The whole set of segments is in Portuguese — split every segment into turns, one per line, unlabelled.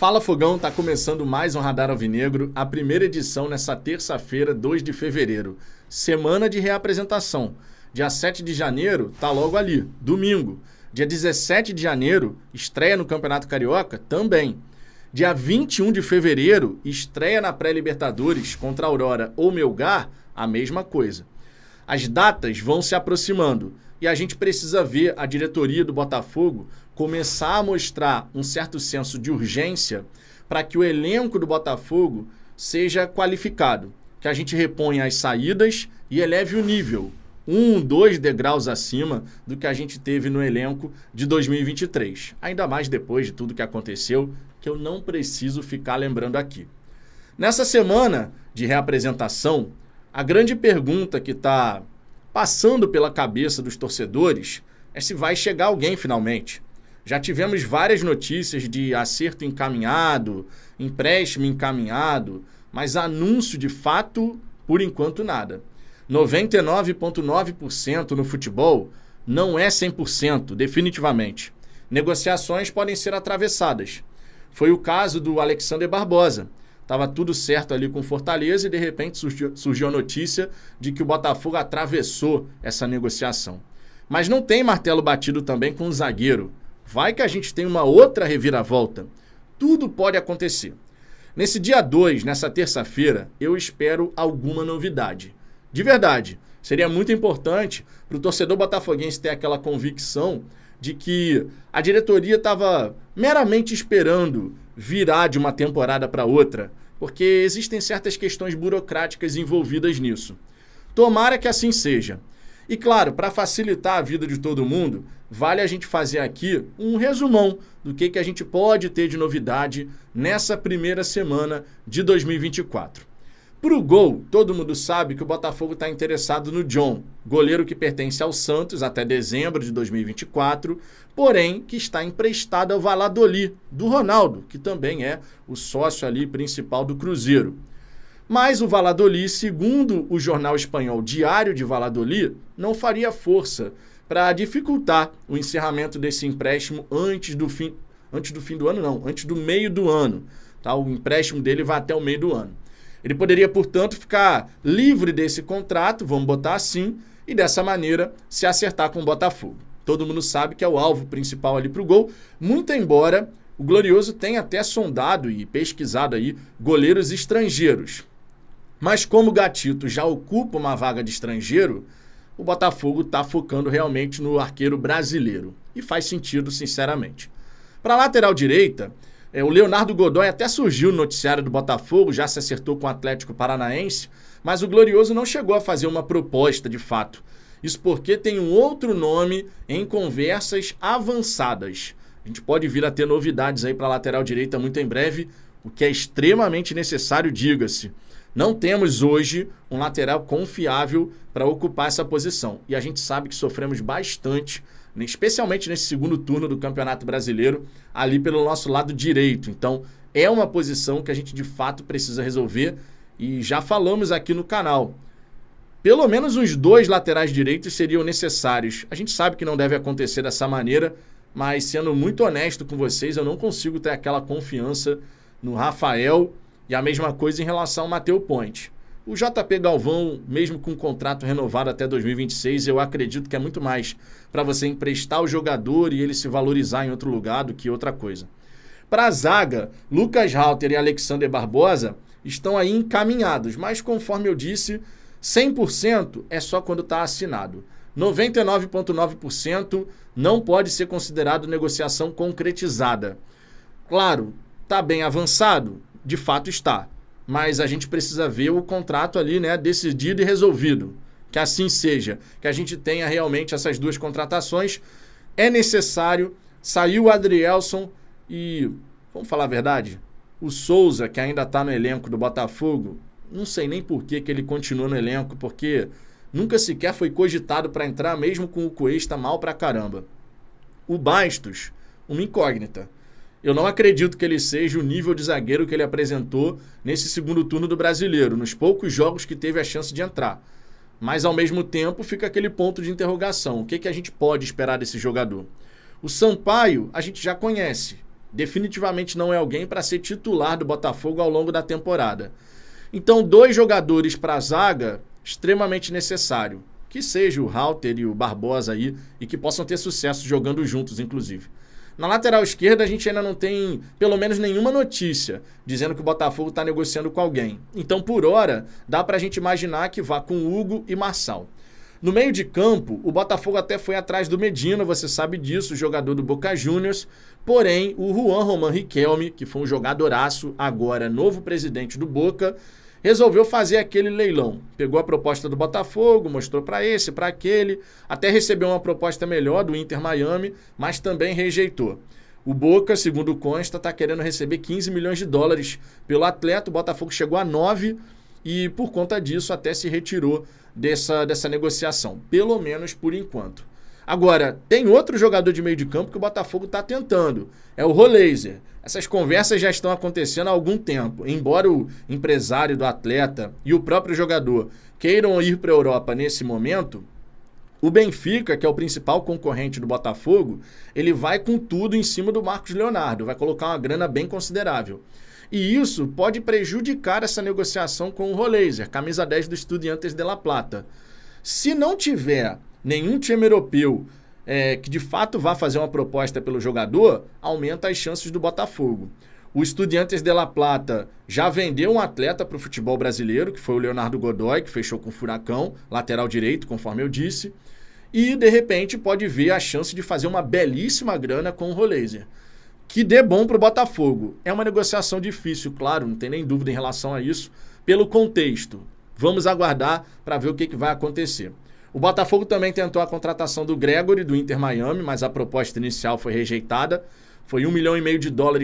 Fala Fogão, tá começando mais um Radar Alvinegro, a primeira edição nessa terça-feira, 2 de fevereiro. Semana de reapresentação. Dia 7 de janeiro tá logo ali, domingo. Dia 17 de janeiro, estreia no Campeonato Carioca também. Dia 21 de fevereiro, estreia na pré-Libertadores contra a Aurora ou Melgar, a mesma coisa. As datas vão se aproximando e a gente precisa ver a diretoria do Botafogo começar a mostrar um certo senso de urgência para que o elenco do Botafogo seja qualificado, que a gente reponha as saídas e eleve o nível, 2 degraus acima do que a gente teve no elenco de 2023. Ainda mais depois de tudo que aconteceu, que eu não preciso ficar lembrando aqui. Nessa semana de reapresentação, a grande pergunta que está passando pela cabeça dos torcedores é se vai chegar alguém finalmente. Já tivemos várias notícias de acerto encaminhado, empréstimo encaminhado, mas anúncio de fato, por enquanto, nada. 99,9% no futebol não é 100%, definitivamente. Negociações podem ser atravessadas. Foi o caso do Alexander Barbosa. Estava tudo certo ali com Fortaleza e de repente surgiu a notícia de que o Botafogo atravessou essa negociação. Mas não tem martelo batido também com o zagueiro. Vai que a gente tem uma outra reviravolta. Tudo pode acontecer. Nesse dia 2, nessa terça-feira, eu espero alguma novidade. De verdade, seria muito importante para o torcedor botafoguense ter aquela convicção de que a diretoria estava meramente esperando virar de uma temporada para outra, porque existem certas questões burocráticas envolvidas nisso. Tomara que assim seja. E claro, para facilitar a vida de todo mundo, vale a gente fazer aqui um resumão do que a gente pode ter de novidade nessa primeira semana de 2024. Para o gol, todo mundo sabe que o Botafogo está interessado no John, goleiro que pertence ao Santos até dezembro de 2024, porém que está emprestado ao Valladolid, do Ronaldo, que também é o sócio ali principal do Cruzeiro. Mas o Valladolid, segundo o jornal espanhol Diário de Valladolid, não faria força para dificultar o encerramento desse empréstimo antes do meio do ano. Tá? O empréstimo dele vai até o meio do ano. Ele poderia, portanto, ficar livre desse contrato, vamos botar assim, e dessa maneira se acertar com o Botafogo. Todo mundo sabe que é o alvo principal ali para o gol, muito embora o Glorioso tenha até sondado e pesquisado aí goleiros estrangeiros. Mas como o Gatito já ocupa uma vaga de estrangeiro, o Botafogo está focando realmente no arqueiro brasileiro. E faz sentido, sinceramente. Para a lateral direita, o Leonardo Godoy até surgiu no noticiário do Botafogo, já se acertou com o Atlético Paranaense, mas o Glorioso não chegou a fazer uma proposta de fato. Isso porque tem um outro nome em conversas avançadas. A gente pode vir a ter novidades aí para a lateral direita muito em breve, o que é extremamente necessário, diga-se. Não temos hoje um lateral confiável para ocupar essa posição. E a gente sabe que sofremos bastante, especialmente nesse segundo turno do Campeonato Brasileiro, ali pelo nosso lado direito. Então, é uma posição que a gente de fato precisa resolver e já falamos aqui no canal. Pelo menos uns 2 laterais direitos seriam necessários. A gente sabe que não deve acontecer dessa maneira, mas sendo muito honesto com vocês, eu não consigo ter aquela confiança no Rafael e a mesma coisa em relação ao Matheus Ponte. O JP Galvão, mesmo com um contrato renovado até 2026, eu acredito que é muito mais para você emprestar o jogador e ele se valorizar em outro lugar do que outra coisa. Para a zaga, Lucas Halter e Alexander Barbosa estão aí encaminhados, mas conforme eu disse, 100% é só quando está assinado. 99,9% não pode ser considerado negociação concretizada. Claro, está bem avançado? De fato está. Mas a gente precisa ver o contrato ali, né, decidido e resolvido. Que assim seja, que a gente tenha realmente essas 2 contratações. É necessário. Saiu o Adrielson e, vamos falar a verdade, o Souza, que ainda está no elenco do Botafogo, não sei nem por que ele continua no elenco, porque nunca sequer foi cogitado para entrar, mesmo com o Cuesta mal pra caramba. O Bastos, uma incógnita. Eu não acredito que ele seja o nível de zagueiro que ele apresentou nesse segundo turno do Brasileiro, nos poucos jogos que teve a chance de entrar. Mas, ao mesmo tempo, fica aquele ponto de interrogação. O que a gente pode esperar desse jogador? O Sampaio, a gente já conhece. Definitivamente não é alguém para ser titular do Botafogo ao longo da temporada. Então, 2 jogadores para a zaga, extremamente necessário. Que seja o Halter e o Barbosa aí, e que possam ter sucesso jogando juntos, inclusive. Na lateral esquerda, a gente ainda não tem, pelo menos, nenhuma notícia dizendo que o Botafogo está negociando com alguém. Então, por hora, dá para a gente imaginar que vá com Hugo e Marçal. No meio de campo, o Botafogo até foi atrás do Medina, você sabe disso, jogador do Boca Juniors. Porém, o Juan Román Riquelme, que foi um jogadoraço, agora novo presidente do Boca, resolveu fazer aquele leilão. Pegou a proposta do Botafogo, mostrou para esse, para aquele, até recebeu uma proposta melhor do Inter Miami, mas também rejeitou. O Boca, segundo consta, está querendo receber 15 milhões de dólares pelo atleta, o Botafogo chegou a 9 e por conta disso até se retirou dessa negociação, pelo menos por enquanto. Agora, tem outro jogador de meio de campo que o Botafogo está tentando, é o Roleiser. Essas conversas já estão acontecendo há algum tempo. Embora o empresário do atleta e o próprio jogador queiram ir para a Europa nesse momento, o Benfica, que é o principal concorrente do Botafogo, ele vai com tudo em cima do Marcos Leonardo, vai colocar uma grana bem considerável. E isso pode prejudicar essa negociação com o Roleiser, camisa 10 do Estudiantes de La Plata. Se não tiver nenhum time europeu que de fato vá fazer uma proposta pelo jogador, aumenta as chances do Botafogo. O Estudiantes de La Plata já vendeu um atleta para o futebol brasileiro, que foi o Leonardo Godoy, que fechou com o Furacão, lateral direito, conforme eu disse. E, de repente, pode ver a chance de fazer uma belíssima grana com o Roleiser. Que dê bom para o Botafogo. É uma negociação difícil, claro, não tem nem dúvida em relação a isso, pelo contexto. Vamos aguardar para ver o que vai acontecer. O Botafogo também tentou a contratação do Gregory, do Inter Miami, mas a proposta inicial foi rejeitada. Foi $1,5 milhão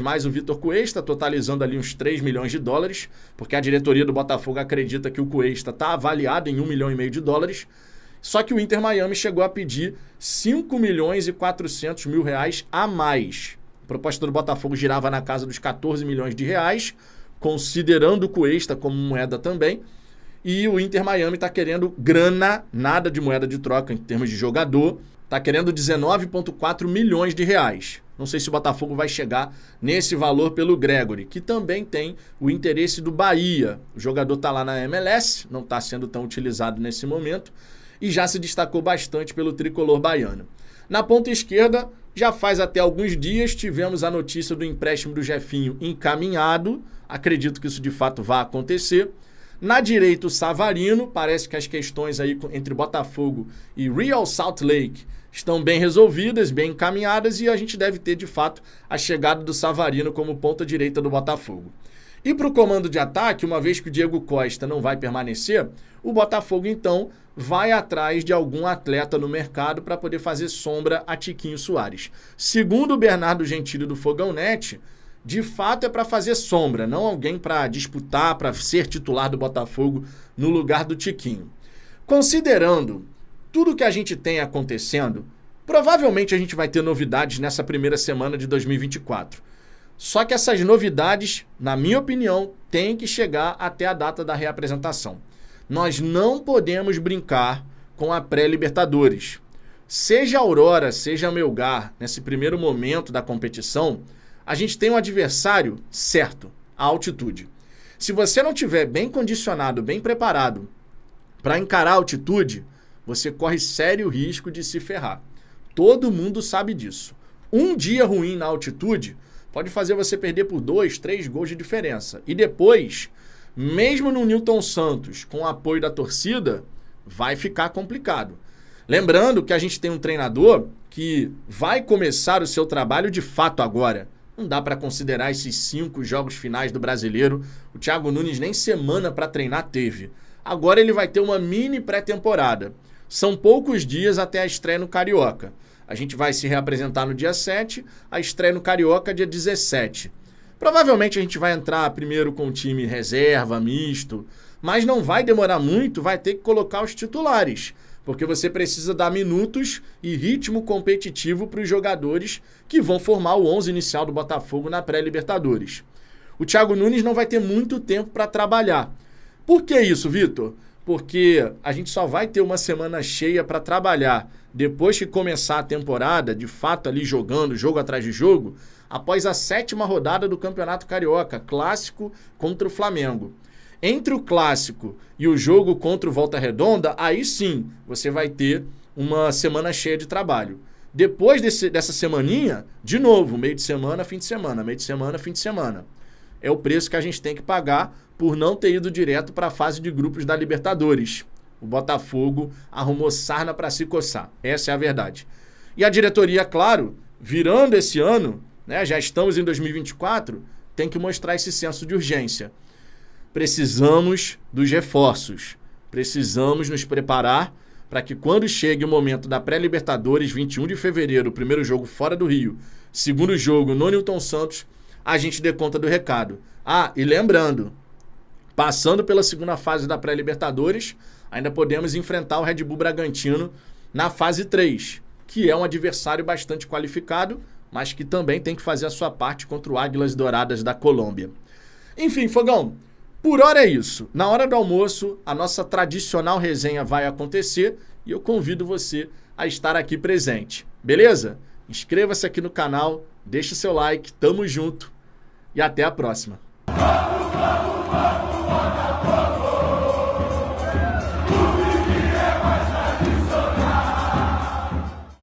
mais o Vitor Cuesta, totalizando ali uns $3 milhões, porque a diretoria do Botafogo acredita que o Cuesta está avaliado em $1,5 milhão. Só que o Inter Miami chegou a pedir R$5.400.000 a mais. A proposta do Botafogo girava na casa dos R$14 milhões, considerando o Cuesta como moeda também. E o Inter Miami está querendo grana, nada de moeda de troca em termos de jogador, está querendo R$19,4 milhões. Não sei se o Botafogo vai chegar nesse valor pelo Gregory, que também tem o interesse do Bahia. O jogador está lá na MLS, não está sendo tão utilizado nesse momento, e já se destacou bastante pelo tricolor baiano. Na ponta esquerda, já faz até alguns dias, tivemos a notícia do empréstimo do Jefinho encaminhado. Acredito que isso de fato vai acontecer. Na direita, o Savarino. Parece que as questões aí entre Botafogo e Real Salt Lake estão bem resolvidas, bem encaminhadas, e a gente deve ter, de fato, a chegada do Savarino como ponta direita do Botafogo. E para o comando de ataque, uma vez que o Diego Costa não vai permanecer, o Botafogo, então, vai atrás de algum atleta no mercado para poder fazer sombra a Tiquinho Soares. Segundo o Bernardo Gentili do Fogão Net, de fato é para fazer sombra, não alguém para disputar, para ser titular do Botafogo no lugar do Tiquinho. Considerando tudo que a gente tem acontecendo, provavelmente a gente vai ter novidades nessa primeira semana de 2024. Só que essas novidades, na minha opinião, têm que chegar até a data da reapresentação. Nós não podemos brincar com a pré-Libertadores. Seja a Aurora, seja a Melgar, nesse primeiro momento da competição, a gente tem um adversário certo, a altitude. Se você não estiver bem condicionado, bem preparado para encarar a altitude, você corre sério risco de se ferrar. Todo mundo sabe disso. Um dia ruim na altitude pode fazer você perder por 2, 3 gols de diferença. E depois, mesmo no Newton Santos, com o apoio da torcida, vai ficar complicado. Lembrando que a gente tem um treinador que vai começar o seu trabalho de fato agora. Não dá para considerar esses 5 jogos finais do Brasileiro. O Thiago Nunes nem semana para treinar teve. Agora ele vai ter uma mini pré-temporada. São poucos dias até a estreia no Carioca. A gente vai se reapresentar no dia 7, a estreia no Carioca dia 17. Provavelmente a gente vai entrar primeiro com o time reserva, misto, mas não vai demorar muito, vai ter que colocar os titulares, porque você precisa dar minutos e ritmo competitivo para os jogadores que vão formar o 11 inicial do Botafogo na pré-Libertadores. O Thiago Nunes não vai ter muito tempo para trabalhar. Por que isso, Vitor? porque a gente só vai ter uma semana cheia para trabalhar depois que começar a temporada, de fato ali jogando, jogo atrás de jogo, após a 7ª rodada do Campeonato Carioca, clássico contra o Flamengo. Entre o clássico e o jogo contra o Volta Redonda, aí sim você vai ter uma semana cheia de trabalho. Depois dessa semaninha, de novo, meio de semana, fim de semana, meio de semana, fim de semana. É o preço que a gente tem que pagar por não ter ido direto para a fase de grupos da Libertadores. O Botafogo arrumou sarna para se coçar. Essa é a verdade. E a diretoria, claro, virando esse ano, né, já estamos em 2024, tem que mostrar esse senso de urgência. Precisamos dos reforços. Precisamos nos preparar para que quando chegue o momento da pré-Libertadores, 21 de fevereiro, primeiro jogo fora do Rio, segundo jogo no Newton Santos, a gente dê conta do recado. Ah, e lembrando, passando pela segunda fase da pré-Libertadores, ainda podemos enfrentar o Red Bull Bragantino na fase 3, que é um adversário bastante qualificado, mas que também tem que fazer a sua parte contra o Águilas Douradas da Colômbia. Enfim, Fogão, por hora é isso. Na hora do almoço, a nossa tradicional resenha vai acontecer e eu convido você a estar aqui presente. Beleza? Inscreva-se aqui no canal, deixe seu like, tamo junto e até a próxima.